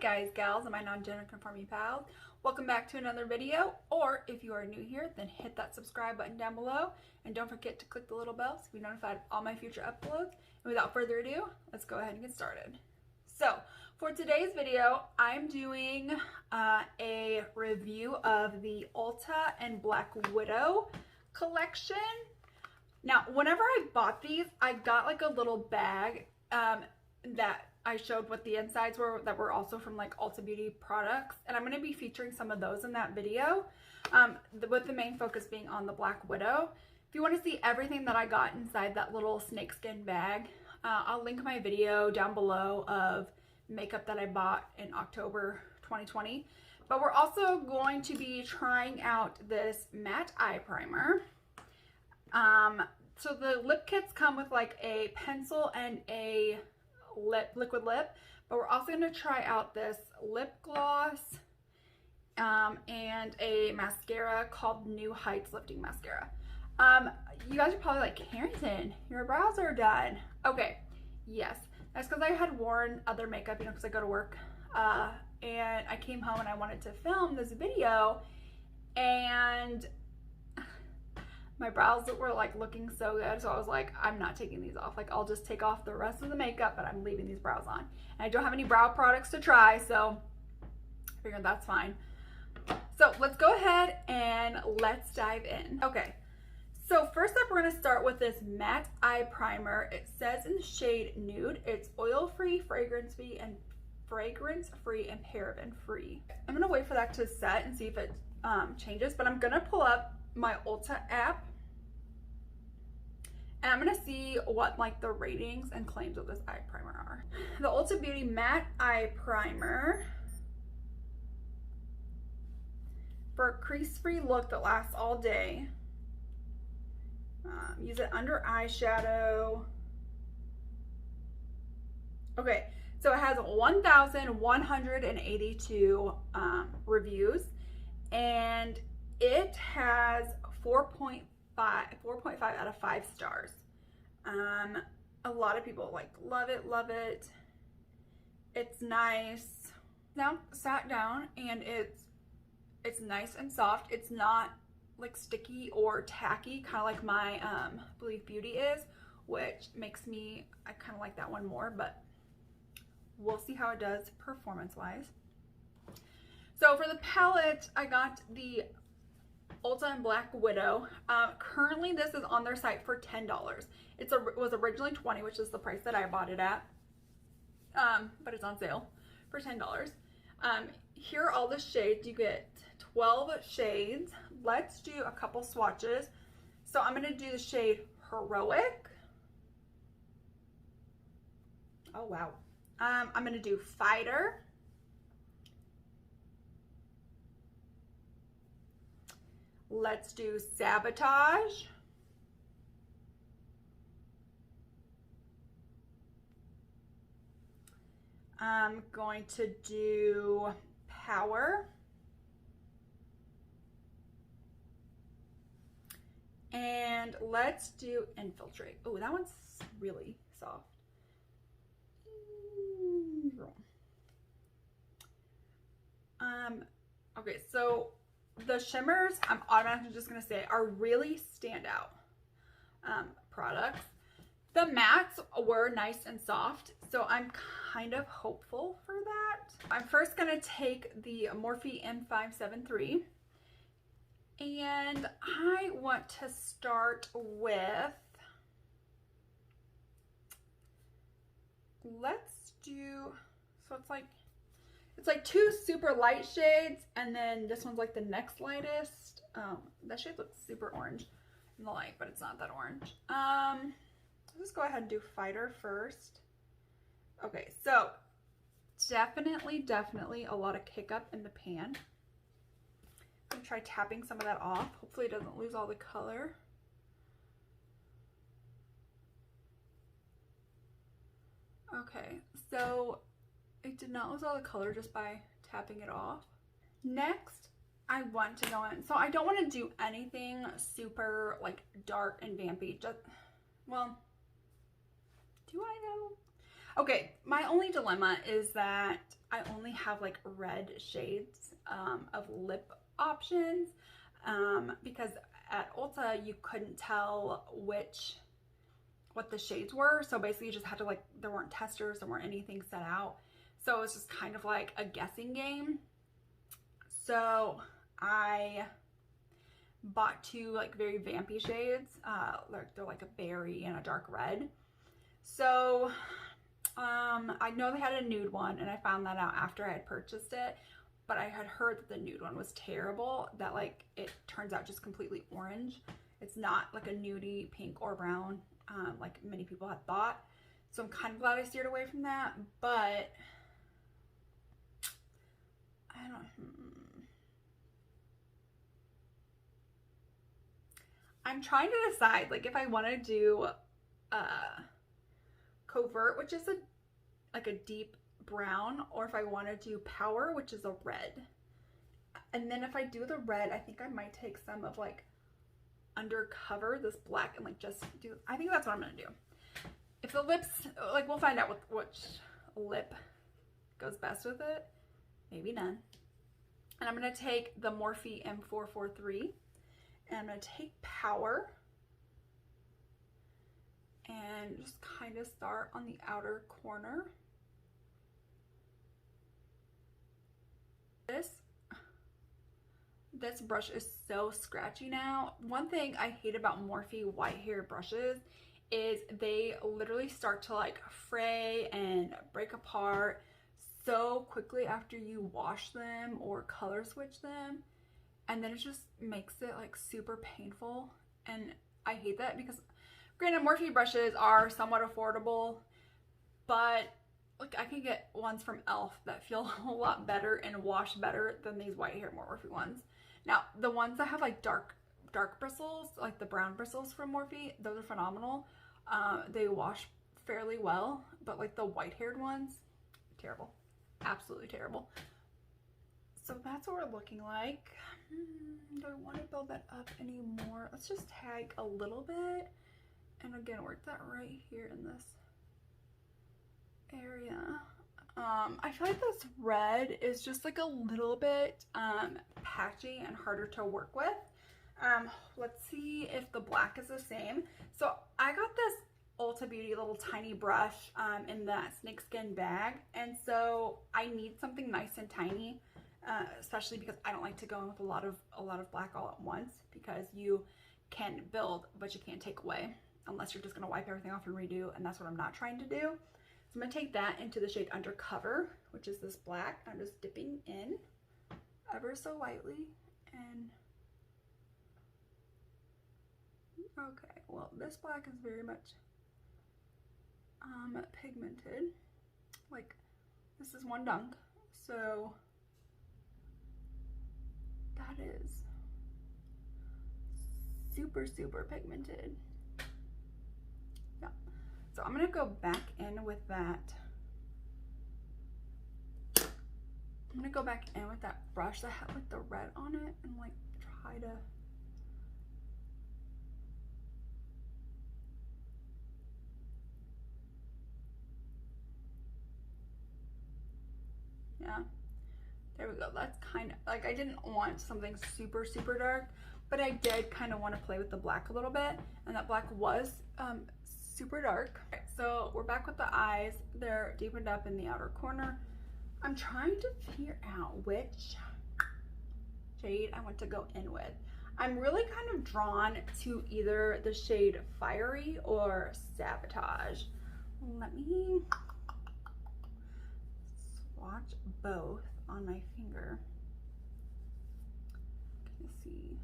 guys, gals, and my non-gender conforming pals. Welcome back to another video, or if you are new here, then hit that subscribe button down below, and don't forget to click the little bell so you'll be notified of all my future uploads. And without further ado, let's go ahead and get started. So, for today's video, I'm doing a review of the Ulta and Black Widow collection. Now, whenever I bought these, I got like a little bag that I showed what the insides were that were also from like Ulta Beauty products, and I'm going to be featuring some of those in that video, with the main focus being on the Black Widow. If you want to see everything that I got inside that little snakeskin bag, I'll link my video down below of makeup that I bought in October 2020. But we're also going to be trying out this matte eye primer. So the lip kits come with like a pencil and a liquid lip, but we're also going to try out this lip gloss and a mascara called New Heights Lifting Mascara. You guys are probably like, Harrington, your brows are done. Okay, yes, that's because I had worn other makeup, because I go to work, and I came home and I wanted to film this video, and my brows were like looking so good, so I was like, I'm not taking these off. Like, I'll just take off the rest of the makeup, but I'm leaving these brows on. And I don't have any brow products to try, so I figured that's fine. So let's go ahead and let's dive in. Okay, so first up, we're gonna start with this matte eye primer. It says in the shade Nude. It's oil-free, fragrance-free, and paraben-free. I'm gonna wait for that to set and see if it changes, but I'm gonna pull up my Ulta app, and I'm gonna see what like the ratings and claims of this eye primer are. The Ulta Beauty Matte Eye Primer for a crease-free look that lasts all day. Use it under eyeshadow. Okay, so it has 1,182 reviews, and it has 4.5 out of 5 stars. A lot of people like love it. It's nice. Now sat down, and it's nice and soft. It's not like sticky or tacky, kind of like my Believe Beauty is, which makes me, I kind of like that one more, but we'll see how it does performance wise. So for the palette, I got the Ulta and Black Widow. Currently this is on their site for $10. It was originally $20, which is the price that I bought it at, but it's on sale for $10. Here are all the shades. You get 12 shades. Let's do a couple swatches. So I'm going to do the shade Heroic. Oh wow. I'm going to do Fighter. Let's do Sabotage. I'm going to do Power. And let's do Infiltrate. Oh, that one's really soft. Okay, so the shimmers, I'm automatically just going to say, are really standout products. The mattes were nice and soft, so I'm kind of hopeful for that. I'm first going to take the Morphe M573, and I want to start with, let's do, so it's like two super light shades, and then this one's like the next lightest. That shade looks super orange in the light, but it's not that orange. Let's go ahead and do Fighter first. Okay, so definitely a lot of kick up in the pan. I'm gonna try tapping some of that off. Hopefully it doesn't lose all the color. Okay, so it did not lose all the color just by tapping it off. Next, I want to go in. So I don't want to do anything super like dark and vampy. Just, well, do I though? Okay, my only dilemma is that I only have like red shades of lip options because at Ulta you couldn't tell what the shades were. So basically you just had to like, there weren't testers, there weren't anything set out. So it was just kind of like a guessing game. So I bought two like very vampy shades. They're like a berry and a dark red. So I know they had a nude one, and I found that out after I had purchased it, but I had heard that the nude one was terrible, that like it turns out just completely orange. It's not like a nudie pink or brown like many people had thought. So I'm kind of glad I steered away from that, but I don't. I'm trying to decide like if I want to do Covert, which is like a deep brown, or if I want to do Power, which is a red. And then if I do the red, I think I might take some of like Undercover, this black, and like just do, I think that's what I'm gonna do. If the lips, like we'll find out which lip goes best with it. Maybe none. And I'm gonna take the Morphe M443, and I'm gonna take Power and just kind of start on the outer corner. This brush is so scratchy now. One thing I hate about Morphe white hair brushes is they literally start to like fray and break apart so quickly after you wash them or color switch them, and then it just makes it like super painful, and I hate that because granted Morphe brushes are somewhat affordable, but like I can get ones from e.l.f. that feel a lot better and wash better than these white hair Morphe ones. Now the ones that have like dark bristles, like the brown bristles from Morphe, those are phenomenal. They wash fairly well, but like the white haired ones, terrible, absolutely terrible. So that's what we're looking like. Do I want to build that up anymore? Let's just tag a little bit, and again work that right here in this area. I feel like this red is just like a little bit patchy and harder to work with. Let's see if the black is the same. So I got this Ulta Beauty little tiny brush in that snakeskin bag, and so I need something nice and tiny, especially because I don't like to go in with a lot of black all at once, because you can build but you can't take away unless you're just going to wipe everything off and redo, and that's what I'm not trying to do. So I'm going to take that into the shade Undercover, which is this black. I'm just dipping in ever so lightly, and okay, well this black is very much pigmented. Like this is one dunk, so that is super pigmented. Yeah, so I'm gonna go back in with that. I'm gonna go back in with that brush that had like the red on it, and like try to there we go. That's kind of like, I didn't want something super dark, but I did kind of want to play with the black a little bit, and that black was super dark. Okay, so we're back with the eyes. They're deepened up in the outer corner. I'm trying to figure out which shade I want to go in with. I'm really kind of drawn to either the shade Fiery or Sabotage. Let me swatch both on my finger. Can you see?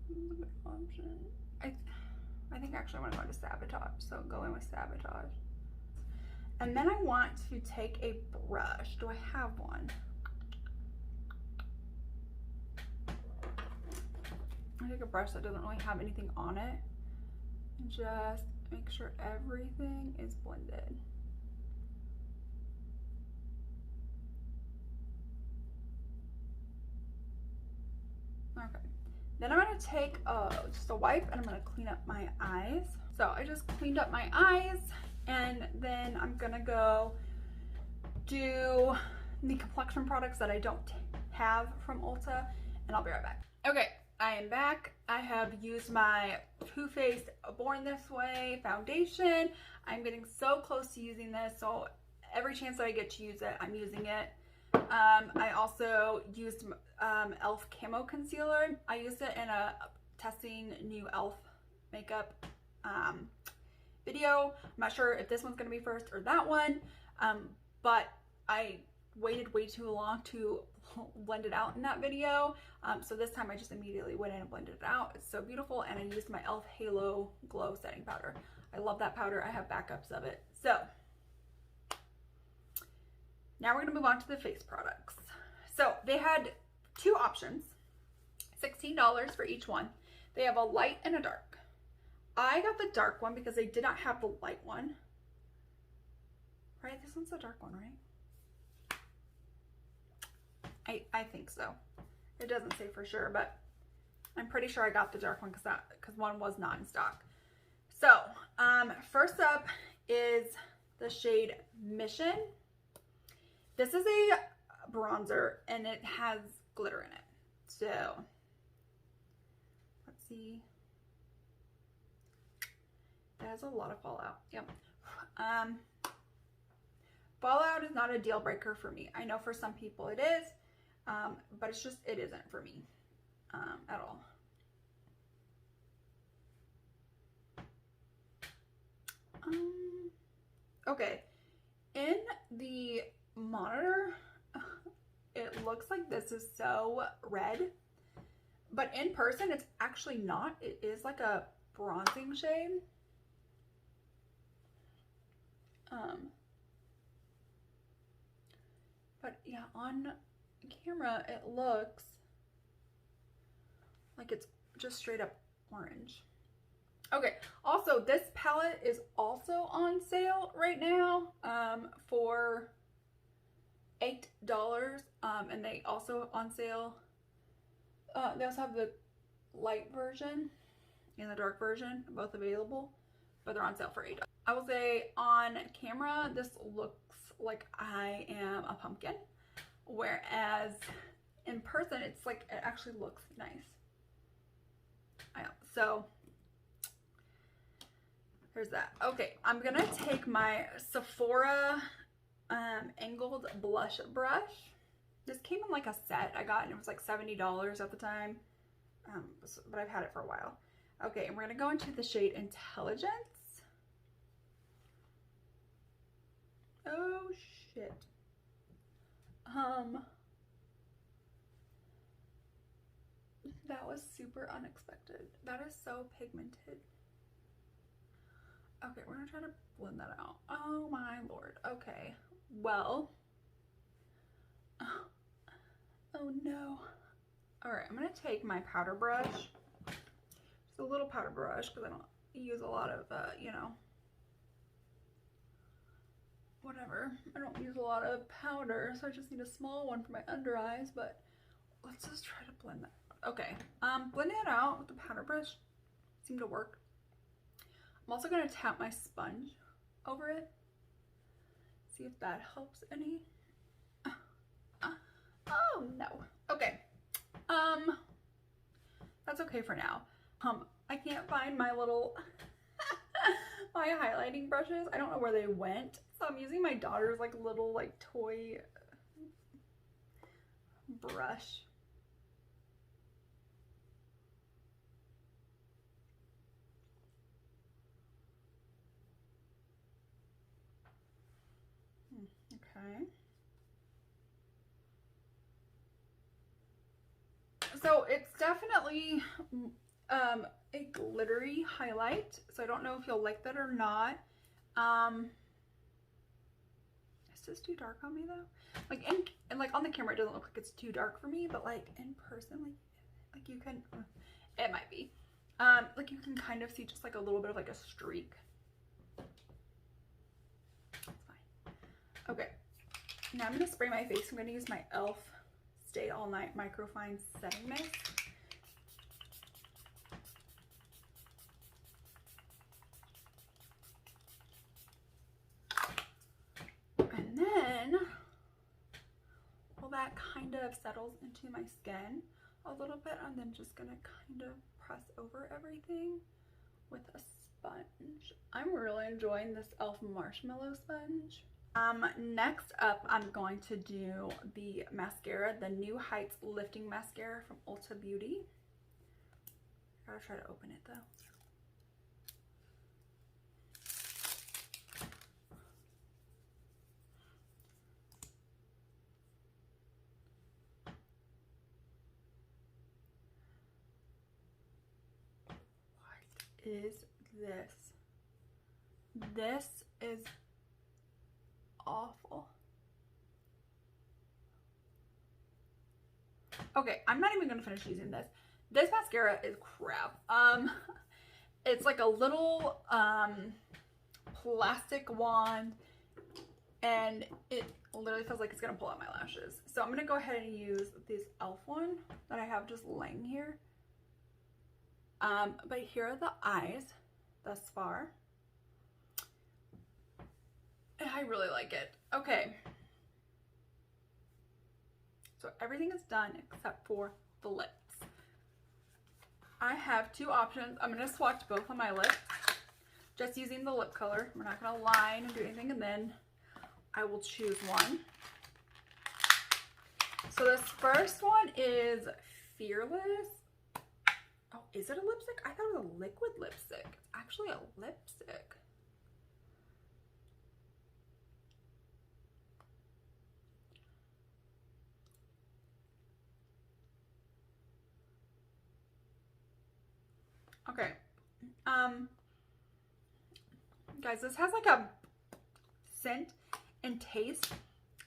Good option. I think actually I want to go into Sabotage, so go in with Sabotage. And then I want to take a brush. Do I have one? I take a brush that doesn't really have anything on it, and just make sure everything is blended. Okay, then I'm gonna take just a wipe, and I'm gonna clean up my eyes. So I just cleaned up my eyes, And then I'm gonna go do the complexion products that I don't have from Ulta, and I'll be right back. Okay, I am back. I have used my Too Faced Born This Way foundation. I'm getting so close to using this, so every chance that I get to use it, I'm using it. I also used e.l.f. Camo Concealer. I used it in a testing new e.l.f. makeup video. I'm not sure if this one's going to be first or that one, but I waited way too long to blend it out in that video. So this time I just immediately went in and blended it out. It's so beautiful, and I used my e.l.f. Halo Glow Setting Powder. I love that powder. I have backups of it. So now we're going to move on to the face products. So they had two options, $16 for each one. They have a light and a dark. I got the dark one because they did not have the light one. Right? This one's the dark one, right? I think so. It doesn't say for sure, but I'm pretty sure I got the dark one because one was not in stock. So, first up is the shade Mission. This is a bronzer, and it has glitter in it. So, let's see. It has a lot of fallout. Yep. Fallout is not a deal breaker for me. I know for some people it is, but it isn't for me at all. Okay, in the monitor, it looks like this is so red, but in person it's actually not. It is like a bronzing shade. But yeah, on camera it looks like it's just straight up orange. Okay, also this palette is also on sale right now for $8, and they also on sale, they also have the light version and the dark version, both available, but they're on sale for $8. I will say on camera this looks like I am a pumpkin, whereas in person it's like it actually looks nice. So there's that. Okay, I'm gonna take my Sephora angled blush brush. This came in like a set I got, and it was like $70 at the time, but I've had it for a while. Okay, and we're gonna go into the shade Intelligence. Oh shit. That was super unexpected. That is so pigmented. Okay, we're gonna try to blend that out. Oh my lord. Okay, well, oh no. All right, I'm gonna take my powder brush, just a little powder brush, because I don't use a lot of you know, whatever. I don't use a lot of powder, so I just need a small one for my under eyes, but let's just try to blend that out. Okay, blending it out with the powder brush seemed to work. I'm also going to tap my sponge over it, see if that helps any. Oh no. Okay, that's okay for now. I can't find my little my highlighting brushes. I don't know where they went, so I'm using my daughter's like little like toy brush. Okay. So it's definitely a glittery highlight. So I don't know if you'll like that or not. Is this too dark on me though? Like and like on the camera it doesn't look like it's too dark for me, but like in person, like you can, it might be. Like you can kind of see just like a little bit of like a streak. That's fine. Okay. Now I'm going to spray my face. I'm going to use my e.l.f. Stay All Night Microfine Setting Mist. kind of settles into my skin a little bit. I'm then just gonna kind of press over everything with a sponge. I'm really enjoying this e.l.f. marshmallow sponge. Next up, I'm going to do the mascara, the New Heights Lifting Mascara from Ulta Beauty. I gotta try to open it though. What is this? This is awful. Okay, I'm not even gonna finish using this. This mascara is crap. It's like a little plastic wand, and it literally feels like it's gonna pull out my lashes. So I'm gonna go ahead and use this e.l.f. one that I have just laying here. But here are the eyes thus far. And I really like it. Okay. So everything is done except for the lips. I have two options. I'm going to swatch both of my lips, just using the lip color. We're not going to line and do anything, and then I will choose one. So this first one is Fearless. Oh, is it a lipstick? I thought it was a liquid lipstick. It's actually a lipstick. Okay. Guys, this has like a scent and taste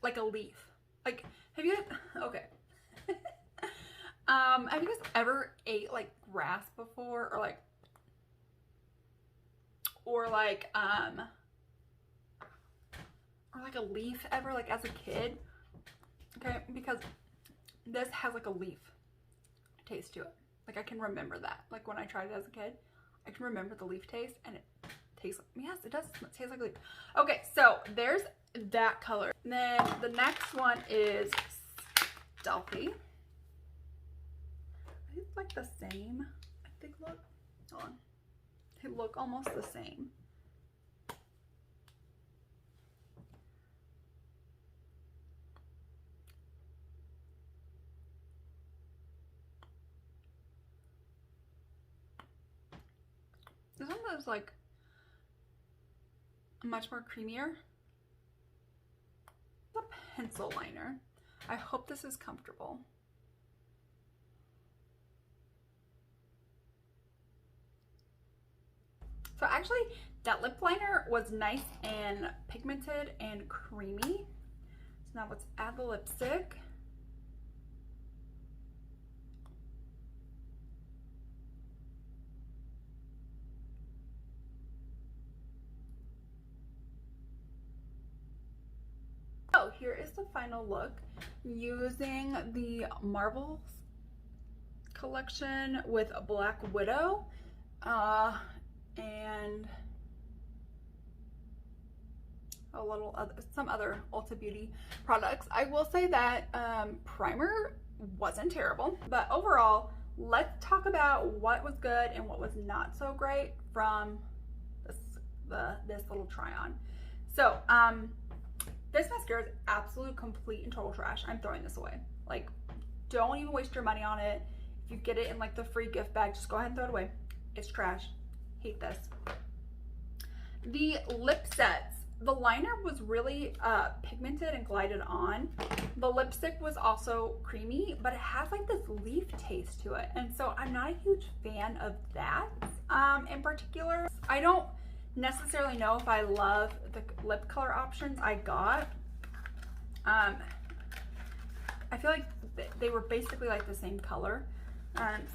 like a leaf. Like, have you, okay. Have you guys ever ate like grass before, or like a leaf ever, like as a kid? Okay, because this has like a leaf taste to it. Like I can remember that. Like when I tried it as a kid, I can remember the leaf taste, and it tastes like, yes, it does taste like a leaf. Okay, so there's that color. And then the next one is Stealthy. It's like the same. I think, look, hold on. They look almost the same. This one is like much more creamier. The pencil liner. I hope this is comfortable. So actually, that lip liner was nice and pigmented and creamy. So now let's add the lipstick. So here is the final look using the Marvels collection with Black Widow. And some other Ulta Beauty products. I will say that primer wasn't terrible, but overall, let's talk about what was good and what was not so great from this little try on. So this mascara is absolute, complete, and total trash. I'm throwing this away. Like, don't even waste your money on it. If you get it in like the free gift bag, just go ahead and throw it away. It's trash. Hate this. The lip sets, the liner was really pigmented and glided on. The lipstick was also creamy, but it has like this leaf taste to it, and so I'm not a huge fan of that in particular. I don't necessarily know if I love the lip color options I got. I feel like they were basically like the same color.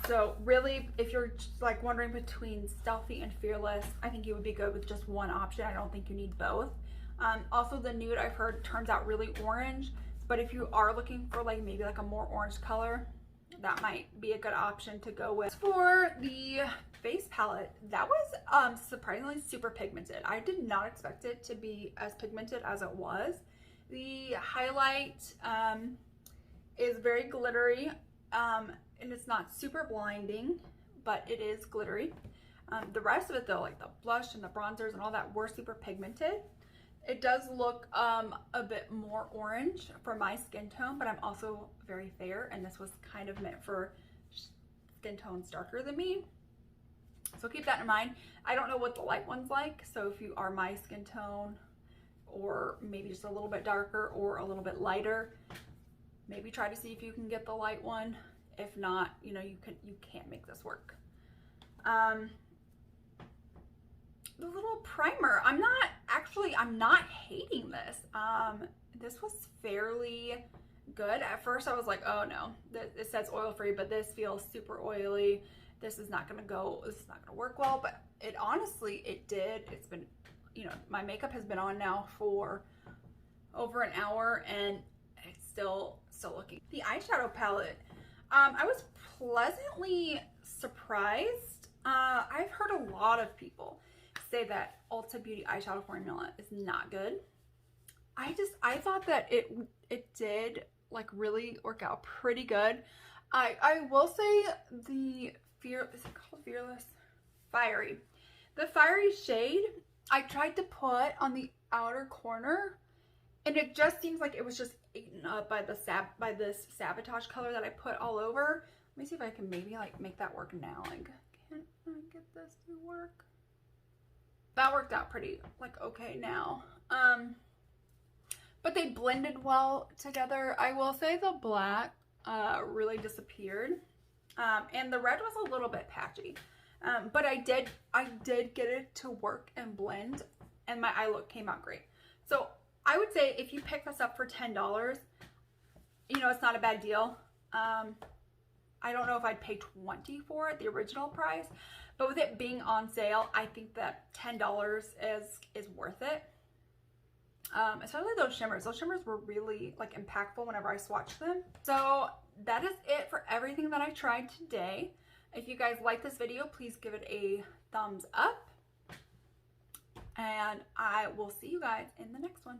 So really, if you're just like wondering between Stealthy and Fearless, I think you would be good with just one option. I don't think you need both. Also, the nude, I've heard, turns out really orange, but if you are looking for like maybe like a more orange color, that might be a good option to go with. For the face palette, that was surprisingly super pigmented. I did not expect it to be as pigmented as it was. The highlight is very glittery, and it's not super blinding, but it is glittery. The rest of it though, like the blush and the bronzers and all that, were super pigmented. It does look a bit more orange for my skin tone, but I'm also very fair, and this was kind of meant for skin tones darker than me. So keep that in mind. I don't know what the light one's like, so if you are my skin tone, or maybe just a little bit darker or a little bit lighter, maybe try to see if you can get the light one. If not, you know, you can't make this work. The little primer, I'm not hating this. This was fairly good. At first I was like, oh no, it says oil free, but this feels super oily. This is not gonna work well, but it honestly, it did. It's been, you know, my makeup has been on now for over an hour and it's still looking. The eyeshadow palette, I was pleasantly surprised. I've heard a lot of people say that Ulta Beauty eyeshadow formula is not good. I thought that it did like really work out pretty good. I will say is it called Fearless? Fiery. The fiery shade I tried to put on the outer corner, and it just seems like it was just eaten up by this Sabotage color that I put all over. Let me see if I can maybe like make that work now. Like, can I get this to work? That worked out pretty like okay now. But they blended well together. I will say the black really disappeared, and the red was a little bit patchy, but I did get it to work and blend, and my eye look came out great. So I would say if you pick this up for $10, you know, it's not a bad deal. I don't know if I'd pay $20 for it, the original price, but with it being on sale, I think that $10 is worth it. Especially those shimmers. Those shimmers were really like impactful whenever I swatched them. So that is it for everything that I tried today. If you guys like this video, please give it a thumbs up. And I will see you guys in the next one.